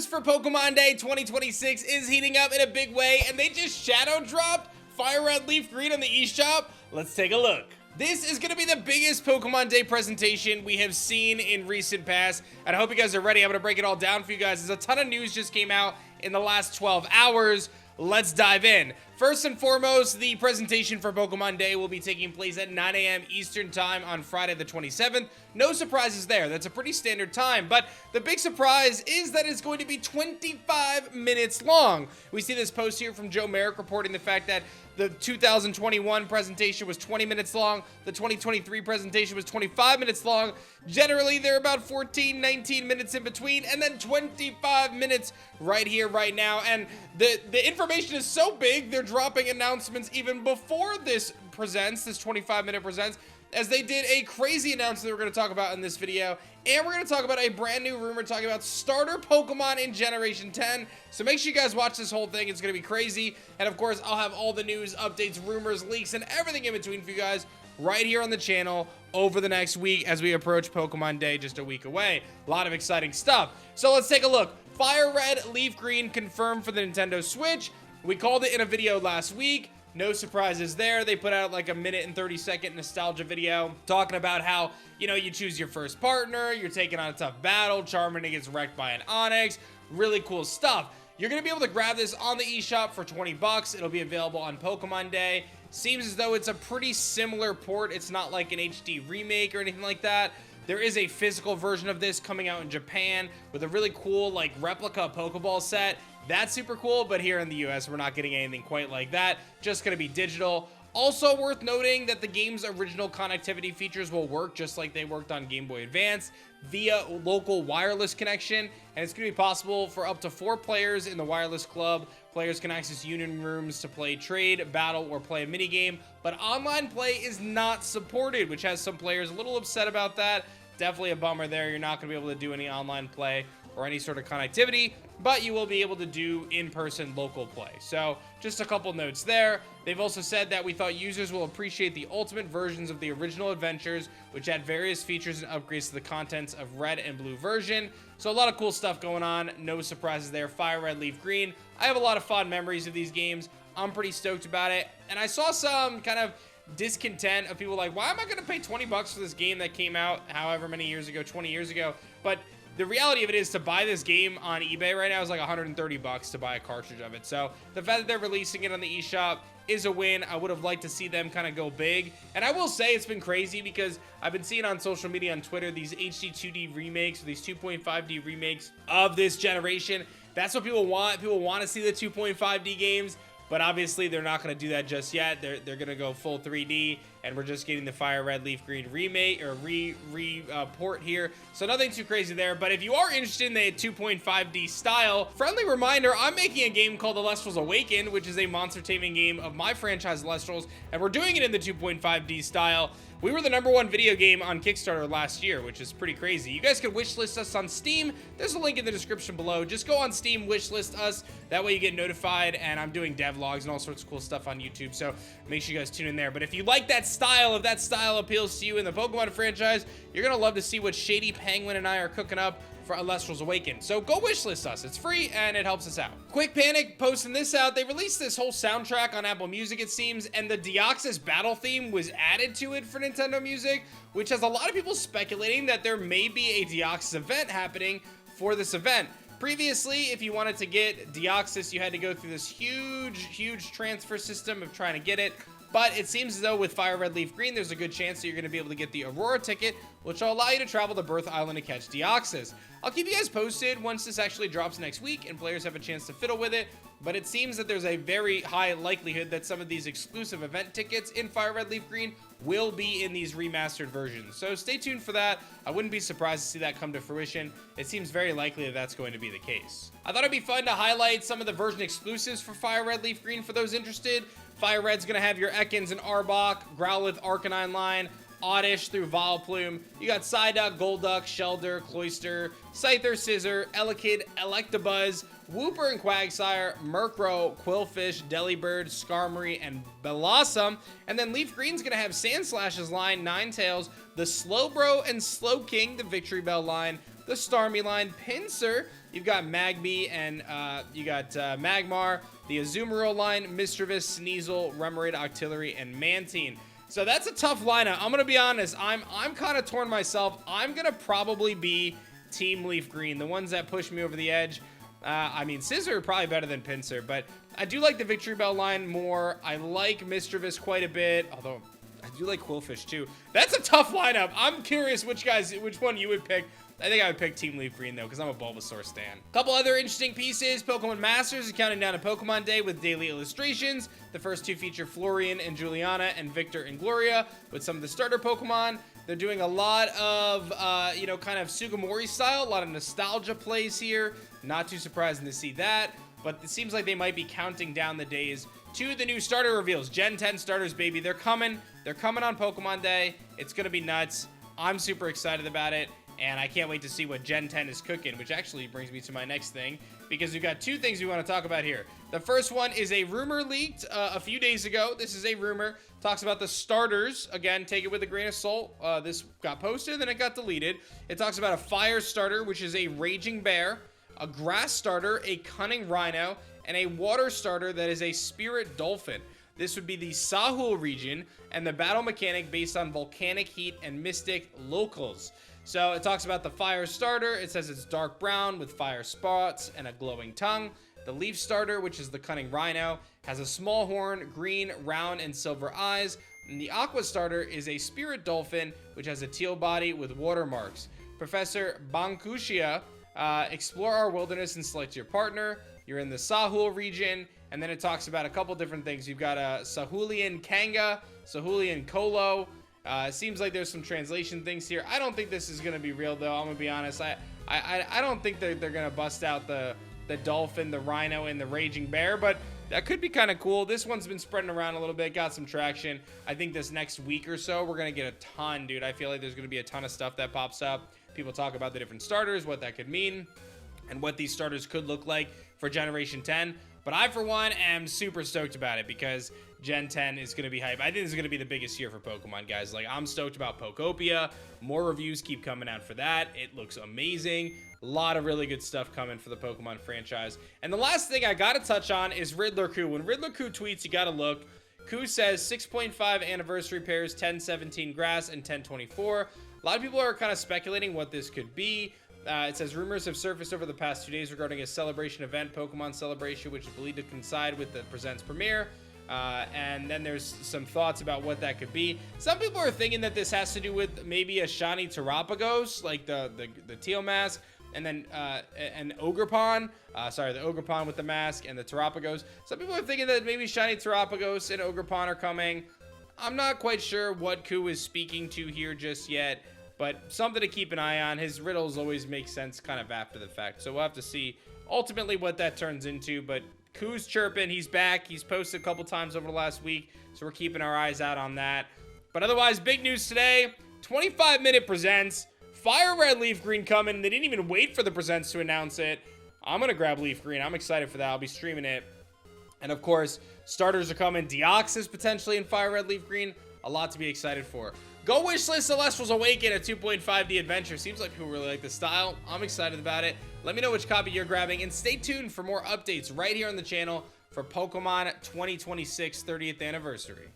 news for Pokemon Day 2026 is heating up in a big way, and they just shadow dropped FireRed LeafGreen on the eShop. Let's take a look. This is going to be the biggest Pokemon Day presentation we have seen in recent past, and I hope you guys are ready. I'm going to break it all down for you guys. There's a ton of news just came out in the last 12 hours. Let's dive in. First and foremost, the presentation for Pokemon Day will be taking place at 9 a.m. Eastern Time on Friday the 27th. No surprises there. That's a pretty standard time, but the big surprise is that it's going to be 25 minutes long. We see this post here from Joe Merrick reporting the fact that the 2021 presentation was 20 minutes long. The 2023 presentation was 25 minutes long. Generally, they're about 14, 19 minutes in between, and then 25 minutes right here, right now. And the information is so big, they're dropping announcements even before this 25-minute presents, as they did a crazy announcement that we're going to talk about in this video. And we're going to talk about a brand new rumor talking about starter Pokemon in Generation 10. So make sure you guys watch this whole thing. It's going to be crazy. And of course, I'll have all the news, updates, rumors, leaks, and everything in between for you guys right here on the channel over the next week as we approach Pokemon Day just a week away. A lot of exciting stuff. So let's take a look. FireRed LeafGreen confirmed for the Nintendo Switch. We called it in a video last week. No surprises there. They put out like a 1:30 nostalgia video talking about how, you know, you choose your first partner, you're taking on a tough battle, Charmander gets wrecked by an Onix. Really cool stuff. You're going to be able to grab this on the eShop for 20 bucks. It'll be available on Pokemon Day. Seems as though it's a pretty similar port. It's not like an HD remake or anything like that. There is a physical version of this coming out in Japan with a really cool like replica Pokeball set. That's super cool, but here in the US, we're not getting anything quite like that. Just going to be digital. Also worth noting that the game's original connectivity features will work just like they worked on Game Boy Advance via local wireless connection, and it's going to be possible for up to 4 players in the wireless club. Players can access union rooms to play trade, battle, or play a minigame, but online play is not supported, which has some players a little upset about that. Definitely a bummer there. You're not going to be able to do any online play or any sort of connectivity, but you will be able to do in-person local play. So just a couple notes there. They've also said that we thought users will appreciate the ultimate versions of the original adventures, which add various features and upgrades to the contents of Red and Blue version. So a lot of cool stuff going on. No surprises there. FireRed LeafGreen. I have a lot of fond memories of these games. I'm pretty stoked about it. And I saw some kind of discontent of people like, why am I going to pay 20 bucks for this game that came out however many years ago, 20 years ago? But the reality of it is, to buy this game on eBay right now is like 130 bucks to buy a cartridge of it. So the fact that they're releasing it on the eShop is a win. I would have liked to see them kind of go big. And I will say it's been crazy because I've been seeing on social media, on Twitter, these HD 2D remakes, or these 2.5D remakes of this generation. That's what people want. People want to see the 2.5D games. But obviously, they're not going to do that just yet. They're going to go full 3D, and we're just getting the FireRed LeafGreen remake or port here. So nothing too crazy there. But if you are interested in the 2.5D style, friendly reminder, I'm making a game called Elestrals Awaken, which is a monster taming game of my franchise Elestrals, and we're doing it in the 2.5D style. We were the #1 video game on Kickstarter last year, which is pretty crazy. You guys can wishlist us on Steam. There's a link in the description below. Just go on Steam, wishlist us. That way you get notified, and I'm doing devlogs and all sorts of cool stuff on YouTube, so make sure you guys tune in there. But if you like that style, if that style appeals to you in the Pokemon franchise, you're going to love to see what Shady Penguin and I are cooking up for Elestrals Awaken. So go wishlist us. It's free and it helps us out. Quick Panic posting this out. They released this whole soundtrack on Apple Music, it seems, and the Deoxys battle theme was added to it for Nintendo Music, which has a lot of people speculating that there may be a Deoxys event happening for this event. Previously, if you wanted to get Deoxys, you had to go through this huge transfer system of trying to get it. But it seems as though with FireRed LeafGreen, there's a good chance that you're going to be able to get the Aurora ticket, which will allow you to travel to Birth Island to catch Deoxys. I'll keep you guys posted once this actually drops next week and players have a chance to fiddle with it, but it seems that there's a very high likelihood that some of these exclusive event tickets in FireRed LeafGreen will be in these remastered versions. So stay tuned for that. I wouldn't be surprised to see that come to fruition. It seems very likely that that's going to be the case. I thought it'd be fun to highlight some of the version exclusives for FireRed LeafGreen for those interested. FireRed's going to have your Ekans and Arbok, Growlithe, Arcanine line, Oddish through Vileplume. You got Psyduck, Golduck, Shelder, Cloyster, Scyther, Scizor, Elekid, Electabuzz, Wooper and Quagsire, Murkrow, Quillfish, Delibird, Skarmory, and Blossom. And then LeafGreen's going to have Sandslash's line, Ninetales, the Slowbro and Slowking, the Victory Bell line, the Starmie line. Pinsir, you've got Magby and you got Magmar. The Azumarill line, Mischievous, Sneasel, Remoraid, Octillery, and Mantine. So that's a tough lineup. I'm gonna be honest. I'm kind of torn myself. I'm gonna probably be Team Leaf Green, the ones that push me over the edge. I mean, Scizor are probably better than Pinsir, but I do like the Victory Bell line more. I like Mischievous quite a bit, although I do like Quillfish too. That's a tough lineup. I'm curious which one you would pick. I think I would pick Team Leaf Green, though, because I'm a Bulbasaur stan. Couple other interesting pieces. Pokemon Masters is counting down to Pokemon Day with daily illustrations. The first two feature Florian and Juliana and Victor and Gloria with some of the starter Pokemon. They're doing a lot of, you know, kind of Sugimori style. A lot of nostalgia plays here. Not too surprising to see that. But it seems like they might be counting down the days to the new starter reveals. Gen 10 starters, baby. They're coming. They're coming on Pokemon Day. It's going to be nuts. I'm super excited about it. And I can't wait to see what Gen 10 is cooking, which actually brings me to my next thing, because we've got two things we want to talk about here. The first one is a rumor leaked a few days ago. This is a rumor. Talks about the starters. Again, take it with a grain of salt. This got posted, then it got deleted. It talks about a fire starter, which is a raging bear, a grass starter, a cunning rhino, and a water starter that is a spirit dolphin. This would be the Sahul region, and the battle mechanic based on volcanic heat and mystic locals. So it talks about the fire starter. It says it's dark brown with fire spots and a glowing tongue. The leaf starter, which is the cunning rhino, has a small horn, green, round, and silver eyes. And the aqua starter is a spirit dolphin, which has a teal body with watermarks. Professor Bankushia, explore our wilderness and select your partner. You're in the Sahul region. And then it talks about a couple different things. You've got a Sahulian Kanga, Sahulian Kolo. Seems like there's some translation things here. I don't think this is going to be real, though. I'm going to be honest. I don't think they're going to bust out the dolphin, the rhino, and the raging bear, but that could be kind of cool. This one's been spreading around a little bit, got some traction. I think this next week or so, we're going to get a ton, dude. I feel like there's going to be a ton of stuff that pops up. People talk about the different starters, what that could mean, and what these starters could look like for Generation 10. But I, for one, am super stoked about it because Gen 10 is going to be hype. I think this is going to be the biggest year for Pokemon, guys. Like, I'm stoked about Pokopia. More reviews keep coming out for that. It looks amazing. A lot of really good stuff coming for the Pokemon franchise. And the last thing I got to touch on is Riddler Khu. When Riddler Khu tweets, you got to look. Khu says 6.5 anniversary pairs, 1017 grass and 1024. A lot of people are kind of speculating what this could be. It says rumors have surfaced over the past 2 days regarding a celebration event, Pokemon Celebration, which is believed to coincide with the Presents premiere. And then there's some thoughts about what that could be. Some people are thinking that this has to do with maybe a shiny Terapagos, like the teal mask, and then an Ogerpon. Sorry, the Ogerpon with the mask and the Terapagos. Some people are thinking that maybe shiny Terapagos and Ogerpon are coming. I'm not quite sure what Khu is speaking to here just yet, but something to keep an eye on. His riddles always make sense kind of after the fact, so we'll have to see ultimately what that turns into. But Khu's chirping. He's back. He's posted a couple times over the last week, so we're keeping our eyes out on that. But otherwise, big news today. 25-minute presents. FireRed Leaf Green coming. They didn't even wait for the presents to announce it. I'm going to grab Leaf Green. I'm excited for that. I'll be streaming it. And of course, starters are coming. Deoxys potentially in FireRed Leaf Green. A lot to be excited for. Go wishlist Elestrals Awaken at 2.5D Adventure. Seems like people really like the style. I'm excited about it. Let me know which copy you're grabbing, and stay tuned for more updates right here on the channel for Pokemon 2026 30th anniversary.